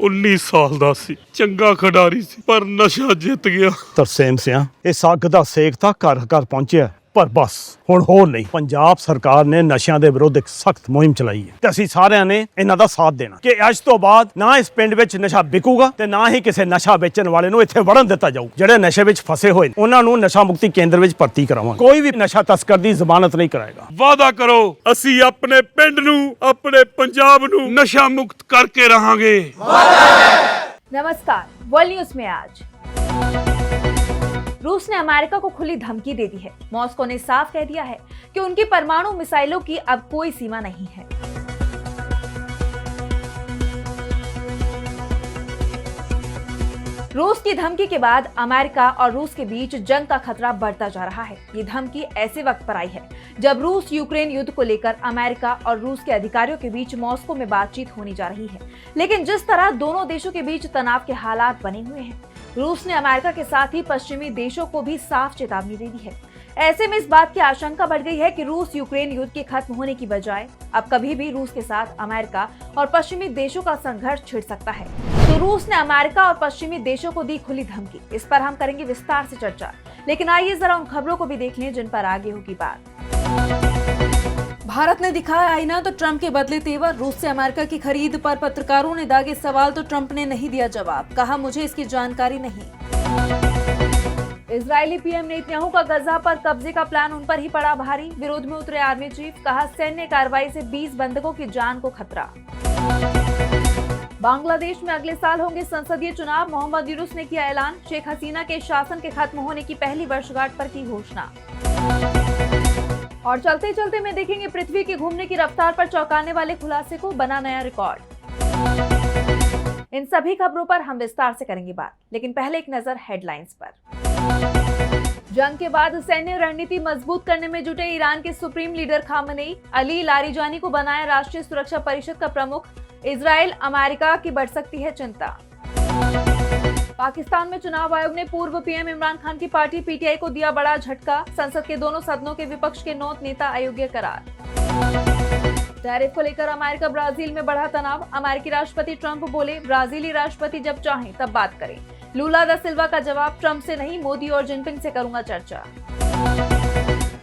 19 ਸਾਲ ਦਾ ਸੀ, ਚੰਗਾ ਖਿਡਾਰੀ ਸੀ, ਪਰ ਨਸ਼ਾ ਜਿੱਤ ਗਿਆ। ਤਰਸੇਮ ਸਿਆਂ ਇਸ ਅੱਗ ਦਾ ਸੇਕ ਤਾਂ ਘਰ ਘਰ ਪਹੁੰਚਿਆ, ਪਰ ਬਸ ਹੁਣ ਹੋਰ ਨਹੀਂ। ਪੰਜਾਬ ਸਰਕਾਰ ਨੇ ਨਸ਼ਿਆਂ ਦੇ ਵਿਰੁੱਧ ਇੱਕ ਸਖਤ ਮੁਹਿੰਮ ਚਲਾਈ ਹੈ ਤੇ ਅਸੀਂ ਸਾਰਿਆਂ ਨੇ ਇਹਨਾਂ ਦਾ ਸਾਥ ਦੇਣਾ ਕਿ ਅੱਜ ਤੋਂ ਬਾਅਦ ਨਾ ਇਸ ਪਿੰਡ ਵਿੱਚ ਨਸ਼ਾ ਵਿਕੂਗਾ ਤੇ ਨਾ ਹੀ ਕਿਸੇ ਨਸ਼ਾ ਵੇਚਣ ਵਾਲੇ ਨੂੰ ਇੱਥੇ ਵੜਨ ਦਿੱਤਾ ਜਾਊ। ਜਿਹੜੇ ਨਸ਼ੇ ਵਿੱਚ ਫਸੇ ਹੋਏ ਨੇ ਉਹਨਾਂ ਨੂੰ ਨਸ਼ਾ ਮੁਕਤੀ ਕੇਂਦਰ ਵਿੱਚ ਭਰਤੀ ਕਰਾਵਾਂਗੇ। ਕੋਈ ਵੀ ਨਸ਼ਾ ਤਸਕਰ ਦੀ ਜ਼ਮਾਨਤ ਨਹੀਂ ਕਰਾਏਗਾ। ਵਾਅਦਾ ਕਰੋ, ਅਸੀਂ ਆਪਣੇ ਪਿੰਡ ਨੂੰ, ਆਪਣੇ ਪੰਜਾਬ ਨੂੰ नशा मुक्त करके रहेंगे। नमस्कार, वर्ल्ड न्यूज में आज रूस ने अमेरिका को खुली धमकी दे दी है। मॉस्को ने साफ कह दिया है कि उनकी परमाणु मिसाइलों की अब कोई सीमा नहीं है। रूस की धमकी के बाद अमेरिका और रूस के बीच जंग का खतरा बढ़ता जा रहा है। ये धमकी ऐसे वक्त पर आई है जब रूस यूक्रेन युद्ध को लेकर अमेरिका और रूस के अधिकारियों के बीच मॉस्को में बातचीत होने जा रही है। लेकिन जिस तरह दोनों देशों के बीच तनाव के हालात बने हुए हैं, रूस ने अमेरिका के साथ ही पश्चिमी देशों को भी साफ चेतावनी दे दी है। ऐसे में इस बात की आशंका बढ़ गई है कि रूस यूक्रेन युद्ध के खत्म होने की बजाय अब कभी भी रूस के साथ अमेरिका और पश्चिमी देशों का संघर्ष छिड़ सकता है। तो रूस ने अमेरिका और पश्चिमी देशों को दी खुली धमकी। इस पर हम करेंगे विस्तार से चर्चा, लेकिन आइए जरा उन खबरों को भी देख लें जिन पर आगे होगी बात। भारत ने दिखाया आईना तो ट्रंप के बदले तेवर। रूस से अमेरिका की खरीद पर पत्रकारों ने दागे सवाल तो ट्रंप ने नहीं दिया जवाब। कहा, मुझे इसकी जानकारी नहीं। इजरायली पीएम नेतन्याहू का गजा पर कब्जे का प्लान उन पर ही पड़ा भारी। विरोध में उतरे आर्मी चीफ। कहा, सैन्य कार्रवाई से 20 बंधकों की जान को खतरा। बांग्लादेश में अगले साल होंगे संसदीय चुनाव। मोहम्मद यूनुस ने किया ऐलान। शेख हसीना के शासन के खत्म होने की पहली वर्षगांठ पर की घोषणा। और चलते चलते में देखेंगे पृथ्वी की घूमने की रफ्तार पर चौंकाने वाले खुलासे को, बना नया रिकॉर्ड। इन सभी खबरों पर हम विस्तार से करेंगे बात, लेकिन पहले एक नजर हेडलाइंस पर। जंग के बाद सैन्य रणनीति मजबूत करने में जुटे ईरान के supreme leader Khamenei. Ali Larijani को बनाया राष्ट्रीय सुरक्षा परिषद का प्रमुख। इजराइल अमेरिका की बढ़ सकती है चिंता। पाकिस्तान में चुनाव आयोग ने पूर्व पीएम इमरान खान की पार्टी पीटीआई को दिया बड़ा झटका। संसद के दोनों सदनों के विपक्ष के 9 नेता अयोग्य करार। टैरिफ को लेकर अमेरिका ब्राजील में बढ़ा तनाव। अमेरिकी राष्ट्रपति ट्रंप बोले, ब्राजीली राष्ट्रपति जब चाहें तब बात करें। लूला दा सिल्वा का जवाब, ट्रंप से नहीं मोदी और जिनपिंग से करूंगा चर्चा।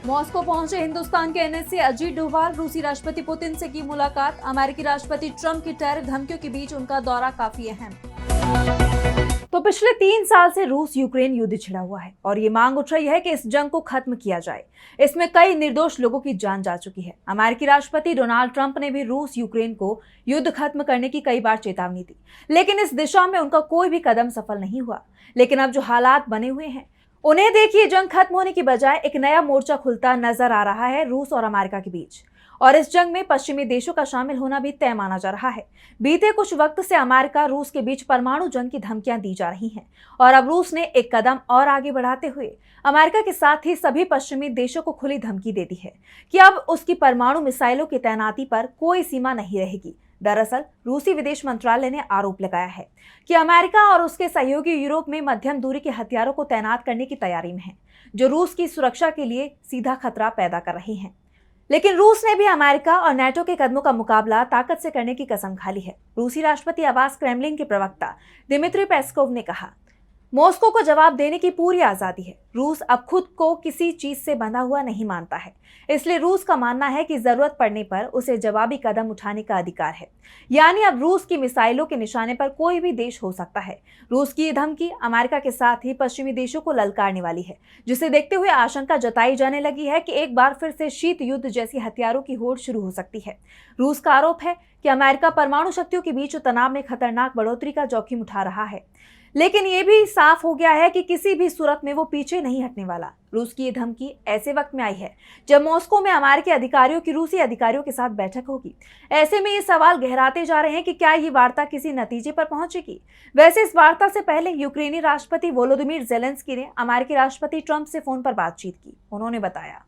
मॉस्को पहुंचे हिंदुस्तान के एनएसए अजीत डोभाल। रूसी राष्ट्रपति पुतिन से की मुलाकात। अमेरिकी राष्ट्रपति ट्रंप की टैरिफ धमकियों के बीच उनका दौरा काफी अहम। तो पिछले 3 साल से रूस यूक्रेन युद्ध छिड़ा हुआ है और ये मांग उठ रही है कि इस जंग को खत्म किया जाए। इसमें कई निर्दोष लोगों की जान जा चुकी है। अमेरिकी राष्ट्रपति डोनाल्ड ट्रंप ने भी रूस यूक्रेन को युद्ध खत्म करने की कई बार चेतावनी दी, लेकिन इस दिशा में उनका कोई भी कदम सफल नहीं हुआ। लेकिन अब जो हालात बने हुए हैं उन्हें देखिए, जंग खत्म होने की बजाय एक नया मोर्चा खुलता नजर आ रहा है रूस और अमेरिका के बीच। और इस जंग में पश्चिमी देशों का शामिल होना भी तय माना जा रहा है। बीते कुछ वक्त से अमेरिका रूस के बीच परमाणु जंग की धमकियां दी जा रही हैं और अब रूस ने एक कदम और आगे बढ़ाते हुए अमेरिका के साथ ही सभी पश्चिमी देशों को खुली धमकी दे दी है कि अब उसकी परमाणु मिसाइलों की तैनाती पर कोई सीमा नहीं रहेगी। दरअसल रूसी विदेश मंत्रालय ने आरोप लगाया है कि अमेरिका और उसके सहयोगी यूरोप में मध्यम दूरी के हथियारों को तैनात करने की तैयारी में है, जो रूस की सुरक्षा के लिए सीधा खतरा पैदा कर रहे हैं। लेकिन रूस ने भी अमेरिका और नाटो के कदमों का मुकाबला ताकत से करने की कसम खा ली है। रूसी राष्ट्रपति आवास क्रेमलिन के प्रवक्ता दिमित्री पेस्कोव ने कहा, मॉस्को को जवाब देने की पूरी आजादी है। रूस अब खुद को किसी चीज से बंधा हुआ नहीं मानता है, इसलिए रूस का मानना है कि जरूरत पड़ने पर उसे जवाबी कदम उठाने का अधिकार है। यानी अब रूस की मिसाइलों के निशाने पर कोई भी देश हो सकता है। रूस की ये धमकी अमेरिका के साथ ही पश्चिमी देशों को ललकारने वाली है, जिसे देखते हुए आशंका जताई जाने लगी है कि एक बार फिर से शीत युद्ध जैसी हथियारों की होड़ शुरू हो सकती है। रूस का आरोप है कि अमेरिका परमाणु शक्तियों के बीच तनाव में खतरनाक बढ़ोतरी का जोखिम उठा रहा है, लेकिन ये भी साफ हो गया है कि किसी भी सूरत में वो पीछे नहीं हटने वाला। रूस की ये धमकी ऐसे वक्त में आई है जब मॉस्को में अमेरिकी अधिकारियों की रूसी अधिकारियों के साथ बैठक होगी। ऐसे में ये सवाल गहराते जा रहे हैं कि क्या ये वार्ता किसी नतीजे पर पहुंचेगी। वैसे इस वार्ता से पहले यूक्रेनी राष्ट्रपति वोलोदिमीर जेलेंस्की ने अमेरिकी राष्ट्रपति ट्रंप से फोन पर बातचीत की। उन्होंने बताया,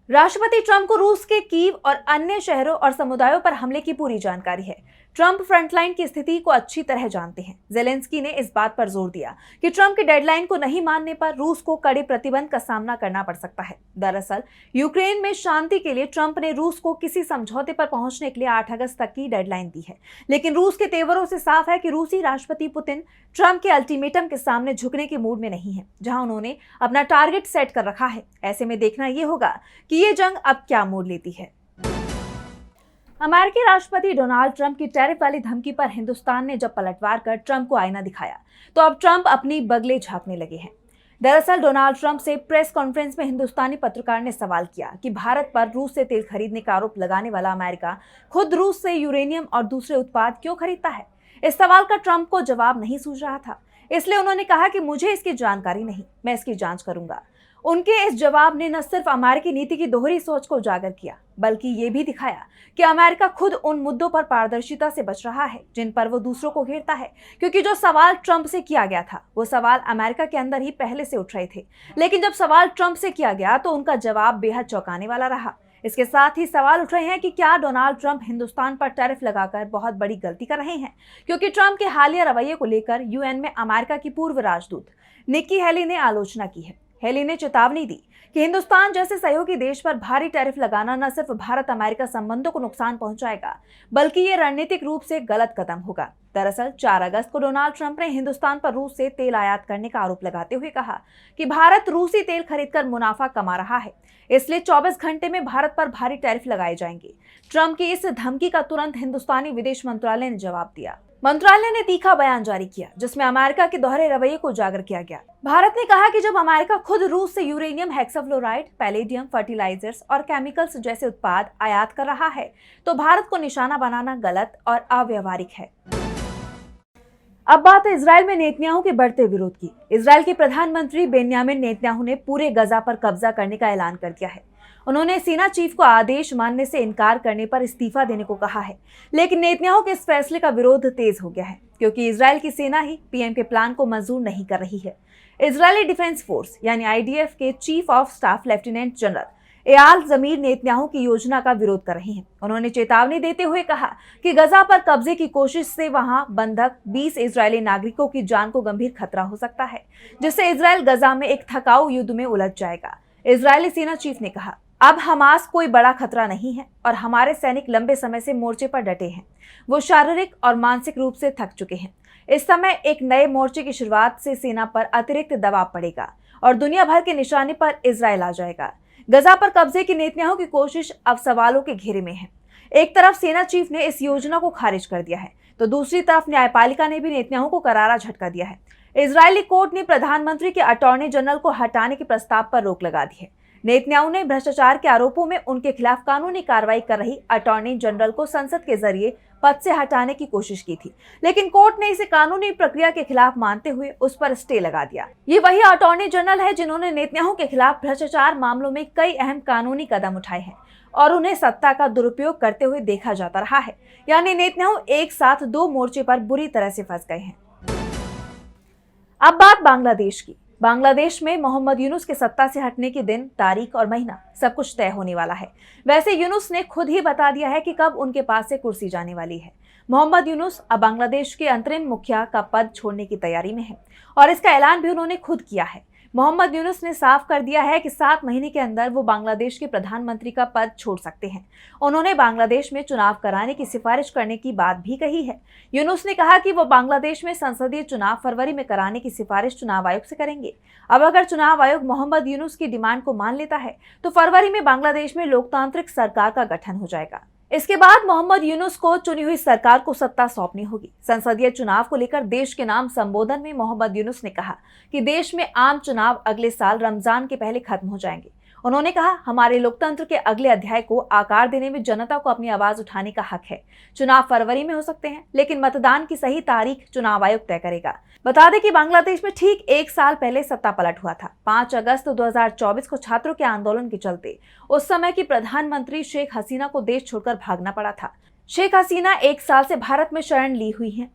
राष्ट्रपति ट्रंप को रूस के कीव और अन्य शहरों और समुदायों पर हमले की पूरी जानकारी है। ट्रंप फ्रंटलाइन की स्थिति को अच्छी तरह जानते हैं। ज़ेलेंस्की ने इस बात पर जोर दिया कि ट्रंप की डेडलाइन को नहीं मानने पर रूस को कड़े प्रतिबंध का सामना करना पड़ सकता है। दरअसल यूक्रेन में शांति के लिए ट्रंप ने रूस को किसी समझौते पर पहुंचने के लिए 8 अगस्त तक की डेडलाइन दी है, लेकिन रूस के तेवरों से साफ है कि रूसी राष्ट्रपति पुतिन ट्रंप के अल्टीमेटम के सामने झुकने के मूड में नहीं है, जहां उन्होंने अपना टारगेट सेट कर रखा है। ऐसे में देखना यह होगा कि ये जंग अब क्या मोड़ लेती है। अमेरिकी राष्ट्रपति डोनाल्ड ट्रंप की टैरिफ वाली धमकी पर हिंदुस्तान ने जब पलटवार कर ट्रंप को आईना दिखाया तो अब ट्रंप अपनी बगले झांकने लगे हैं। दरअसल डोनाल्ड ट्रंप से प्रेस कॉन्फ्रेंस में हिंदुस्तानी पत्रकार ने सवाल किया कि भारत पर रूस से तेल खरीदने का आरोप लगाने वाला अमेरिका खुद रूस से यूरेनियम और दूसरे उत्पाद क्यों खरीदता है। इस सवाल का ट्रंप को जवाब नहीं सूझ रहा था, इसलिए उन्होंने कहा कि मुझे इसकी जानकारी नहीं, मैं इसकी जांच करूंगा। उनके इस जवाब ने न सिर्फ अमेरिकी नीति की दोहरी सोच को उजागर किया, बल्कि ये भी दिखाया कि अमेरिका खुद उन मुद्दों पर पारदर्शिता से बच रहा है जिन पर वो दूसरों को घेरता है। क्योंकि जो सवाल ट्रंप से किया गया था वो सवाल अमेरिका के अंदर ही पहले से उठ रहे थे, लेकिन जब सवाल ट्रंप से किया गया तो उनका जवाब बेहद चौंकाने वाला रहा। इसके साथ ही सवाल उठ रहे हैं कि क्या डोनाल्ड ट्रंप हिंदुस्तान पर टैरिफ लगाकर बहुत बड़ी गलती कर रहे हैं, क्योंकि ट्रंप के हालिया रवैये को लेकर यूएन में अमेरिका की पूर्व राजदूत निक्की हेली ने आलोचना की है। हेली ने चेतावनी दी कि हिंदुस्तान जैसे सहयोगी देश पर भारी टैरिफ लगाना न सिर्फ भारत अमेरिका संबंधों को नुकसान पहुंचाएगा, बल्कि ये रणनीतिक रूप से गलत कदम होगा। दरअसल 4 अगस्त को डोनाल्ड ट्रंप ने हिंदुस्तान पर रूस से तेल आयात करने का आरोप लगाते हुए कहा कि भारत रूसी तेल खरीदकर मुनाफा कमा रहा है, इसलिए 24 घंटे में भारत पर भारी टैरिफ लगाए जाएंगे। ट्रंप की इस धमकी का तुरंत हिंदुस्तानी विदेश मंत्रालय ने जवाब दिया। मंत्रालय ने तीखा बयान जारी किया जिसमें अमेरिका के दोहरे रवैये को उजागर किया गया। भारत ने कहा कि जब अमेरिका खुद रूस से यूरेनियम, हेक्साफ्लोराइड, पैलेडियम, फर्टिलाइजर्स और केमिकल्स जैसे उत्पाद आयात कर रहा है तो भारत को निशाना बनाना गलत और अव्यवहारिक है। अब बात है इजराइल में नेतन्याहू के बढ़ते विरोध की। इजराइल के प्रधानमंत्री बेन्यामिन नेतन्याहू ने पूरे गजा पर कब्जा करने का ऐलान कर दिया है। उन्होंने सेना चीफ को आदेश मानने से इनकार करने पर इस्तीफा देने को कहा है, लेकिन नेतन्याहू के इस फैसले का विरोध तेज हो गया है क्योंकि इजराइल की सेना ही पीएम के प्लान को मंजूर नहीं कर रही है। इजरायली डिफेंस फोर्स यानी आईडीएफ के chief of staff lieutenant general Eyal Zamir Netanyahu की योजना का विरोध कर रहे हैं। उन्होंने चेतावनी देते हुए कहा कि गजा पर कब्जे की कोशिश से वहां बंधक 20 इजरायली नागरिकों की जान को गंभीर खतरा हो सकता है, जिससे इजराइल गजा में एक थकाऊ युद्ध में उलझ जाएगा। इजरायली सेना चीफ ने कहा, अब हमास कोई बड़ा खतरा नहीं है और हमारे सैनिक लंबे समय से मोर्चे पर डटे हैं। वो शारीरिक और मानसिक रूप से थक चुके हैं। इस समय एक नए मोर्चे की शुरुआत से सेना पर अतिरिक्त दबाव पड़ेगा और दुनिया भर के निशाने पर इजराइल आ जाएगा। गजा पर कब्जे की नेतन्याहू की कोशिश अब सवालों के घेरे में है। एक तरफ सेना चीफ ने इस योजना को खारिज कर दिया है तो दूसरी तरफ न्यायपालिका ने भी नेतन्याहू को करारा झटका दिया है। इजरायली कोर्ट ने प्रधानमंत्री के अटॉर्नी जनरल को हटाने के प्रस्ताव पर रोक लगा दी है। नेतन्याहू ने भ्रष्टाचार के आरोपों में उनके खिलाफ कानूनी कार्रवाई कर रही अटॉर्नी जनरल को संसद के जरिए पद से हटाने की कोशिश की थी, लेकिन कोर्ट ने इसे कानूनी प्रक्रिया के खिलाफ मानते हुए उस पर स्टे लगा दिया। ये वही अटॉर्नी जनरल है जिन्होंने नेतन्याहू के खिलाफ भ्रष्टाचार मामलों में कई अहम कानूनी कदम उठाए हैं और उन्हें सत्ता का दुरुपयोग करते हुए देखा जाता रहा है। यानी नेतन्याहू एक साथ 2 मोर्चे पर बुरी तरह से फंस गए हैं। अब बात बांग्लादेश की। बांग्लादेश में मोहम्मद यूनुस के सत्ता से हटने के दिन, तारीख और महीना सब कुछ तय होने वाला है। वैसे यूनुस ने खुद ही बता दिया है कि कब उनके पास से कुर्सी जाने वाली है। मोहम्मद यूनुस अब बांग्लादेश के अंतरिम मुखिया का पद छोड़ने की तैयारी में है और इसका ऐलान भी उन्होंने खुद किया है। मोहम्मद यूनुस ने साफ कर दिया है कि 7 महीने के अंदर वो बांग्लादेश के प्रधानमंत्री का पद छोड़ सकते हैं। उन्होंने बांग्लादेश में चुनाव कराने की सिफारिश करने की बात भी कही है। यूनुस ने कहा कि वो बांग्लादेश में संसदीय चुनाव फरवरी में कराने की सिफारिश चुनाव आयोग से करेंगे। अब अगर चुनाव आयोग मोहम्मद यूनुस की डिमांड को मान लेता है तो फरवरी में बांग्लादेश में लोकतांत्रिक सरकार का गठन हो जाएगा। इसके बाद मोहम्मद यूनुस को चुनी हुई सरकार को सत्ता सौंपनी होगी। संसदीय चुनाव को लेकर देश के नाम संबोधन में मोहम्मद यूनुस ने कहा कि देश में आम चुनाव अगले साल रमजान के पहले खत्म हो जाएंगे। उन्होंने कहा, हमारे लोकतंत्र के अगले अध्याय को आकार देने में जनता को अपनी आवाज उठाने का हक है। चुनाव फरवरी में हो सकते हैं, लेकिन मतदान की सही तारीख चुनाव आयोग तय करेगा। बता दें कि बांग्लादेश में ठीक 1 साल पहले सत्ता पलट हुआ था। 5 अगस्त 2024 को छात्रों के आंदोलन के चलते उस समय की प्रधानमंत्री शेख हसीना को देश छोड़कर भागना पड़ा था। शेख हसीना 1 साल से भारत में शरण ली हुई हैं।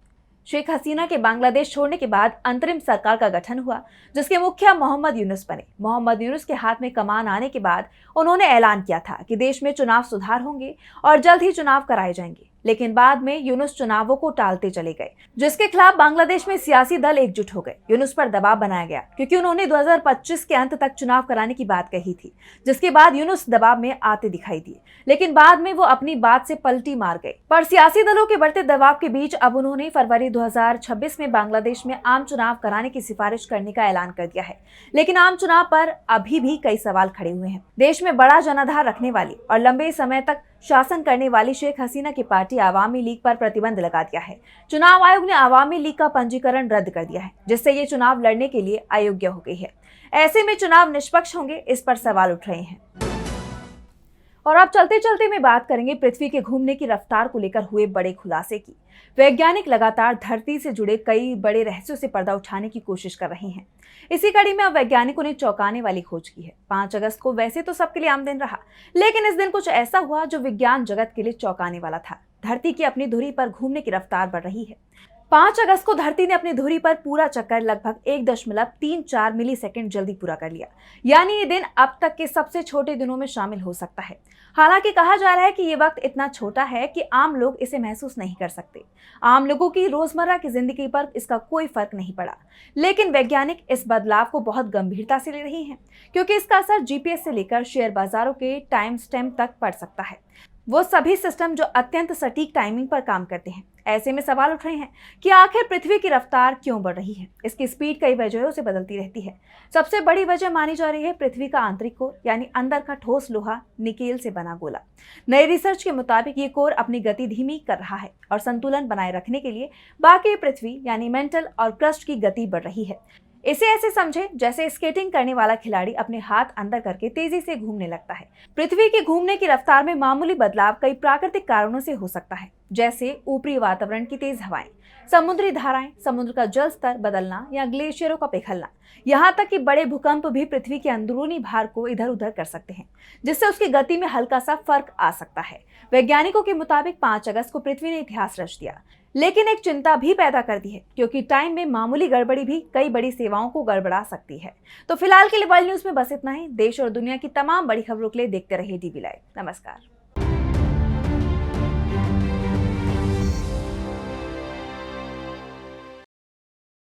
शेख हसीना के बांग्लादेश छोड़ने के बाद अंतरिम सरकार का गठन हुआ, जिसके मुखिया मोहम्मद यूनुस बने। मोहम्मद यूनुस के हाथ में कमान आने के बाद उन्होंने ऐलान किया था कि देश में चुनाव सुधार होंगे और जल्द ही चुनाव कराए जाएंगे। लेकिन बाद में यूनुस चुनावों को टालते चले गए, जिसके खिलाफ बांग्लादेश में सियासी दल एकजुट हो गए। यूनुस पर दबाव बनाया गया क्योंकि उन्होंने 2025 के अंत तक चुनाव कराने की बात कही थी, जिसके बाद यूनुस दबाव में आते दिखाई दिए, लेकिन बाद में वो अपनी बात से पलटी मार गए। पर सियासी दलों के बढ़ते दबाव के बीच अब उन्होंने फरवरी 2026 में बांग्लादेश में आम चुनाव कराने की सिफारिश करने का ऐलान कर दिया है। लेकिन आम चुनाव पर अभी भी कई सवाल खड़े हुए हैं। देश में बड़ा जनाधार रखने वाली और लंबे समय तक शासन करने वाली शेख हसीना की पार्टी आवामी लीग पर प्रतिबंध लगा दिया है। चुनाव आयोग ने आवामी लीग का पंजीकरण रद्द कर दिया है, जिससे ये चुनाव लड़ने के लिए अयोग्य हो गई है। ऐसे में चुनाव निष्पक्ष होंगे, इस पर सवाल उठ रहे हैं। और अब चलते चलते में बात करेंगे पृथ्वी के घूमने की रफ्तार को लेकर हुए बड़े खुलासे की। वैज्ञानिक लगातार धरती से जुड़े कई बड़े रहस्यों से पर्दा उठाने की कोशिश कर रहे हैं। इसी कड़ी में अब वैज्ञानिकों ने चौंकाने वाली खोज की है। 5 अगस्त को वैसे तो सबके लिए आम दिन रहा, लेकिन इस दिन कुछ ऐसा हुआ जो विज्ञान जगत के लिए चौंकाने वाला था। धरती की अपनी धुरी पर घूमने की रफ्तार बढ़ रही है। 5 अगस्त को धरती ने अपनी धुरी पर पूरा चक्कर लगभग 1.34 मिलीसेकंड जल्दी पूरा कर लिया। यानी ये दिन अब तक के सबसे छोटे दिनों में शामिल हो सकता है। हालांकि कहा जा रहा है कि ये वक्त इतना छोटा है कि आम लोग इसे महसूस नहीं कर सकते। आम लोगों की रोजमर्रा की जिंदगी पर इसका कोई फर्क नहीं पड़ा, लेकिन वैज्ञानिक इस बदलाव को बहुत गंभीरता से ले रहे हैं, क्योंकि इसका असर जीपीएस से लेकर शेयर बाजारों के टाइम स्टैम्प तक पड़ सकता है। वो सभी सिस्टम जो अत्यंत सटीक टाइमिंग पर काम करते हैं। ऐसे में सवाल उठ रहे हैं कि आखिर पृथ्वी की रफ्तार क्यों बढ़ रही है। इसकी स्पीड कई वजहों से बदलती रहती है। सबसे बड़ी वजह मानी जा रही है पृथ्वी का आंतरिक कोर, यानी अंदर का ठोस लोहा निकेल से बना गोला। नई रिसर्च के मुताबिक ये कोर अपनी गति धीमी कर रहा है और संतुलन बनाए रखने के लिए बाकी पृथ्वी यानी मेंटल और क्रस्ट की गति बढ़ रही है। इसे ऐसे समझे जैसे स्केटिंग करने वाला खिलाड़ी अपने हाथ अंदर करके तेजी से घूमने लगता है। पृथ्वी की घूमने की रफ्तार में मामूली बदलाव कई प्राकृतिक कारणों से हो सकता है, जैसे ऊपरी वातावरण की तेज हवाएं, समुद्री धाराएं, समुद्र का जल स्तर बदलना या ग्लेशियरों का पिघलना। यहाँ तक कि बड़े भूकंप भी पृथ्वी के अंदरूनी भार को इधर उधर कर सकते हैं, जिससे उसकी गति में हल्का सा फर्क आ सकता है। वैज्ञानिकों के मुताबिक 5 अगस्त को पृथ्वी ने इतिहास रच दिया, लेकिन एक चिंता भी पैदा कर दी है, क्योंकि टाइम में मामूली गड़बड़ी भी कई बड़ी सेवाओं को गड़बड़ा सकती है। तो फिलहाल के लिए वर्ल्ड न्यूज में बस इतना ही। देश और दुनिया की तमाम बड़ी खबरों के लिए देखते रहिए DB लाइव। नमस्कार।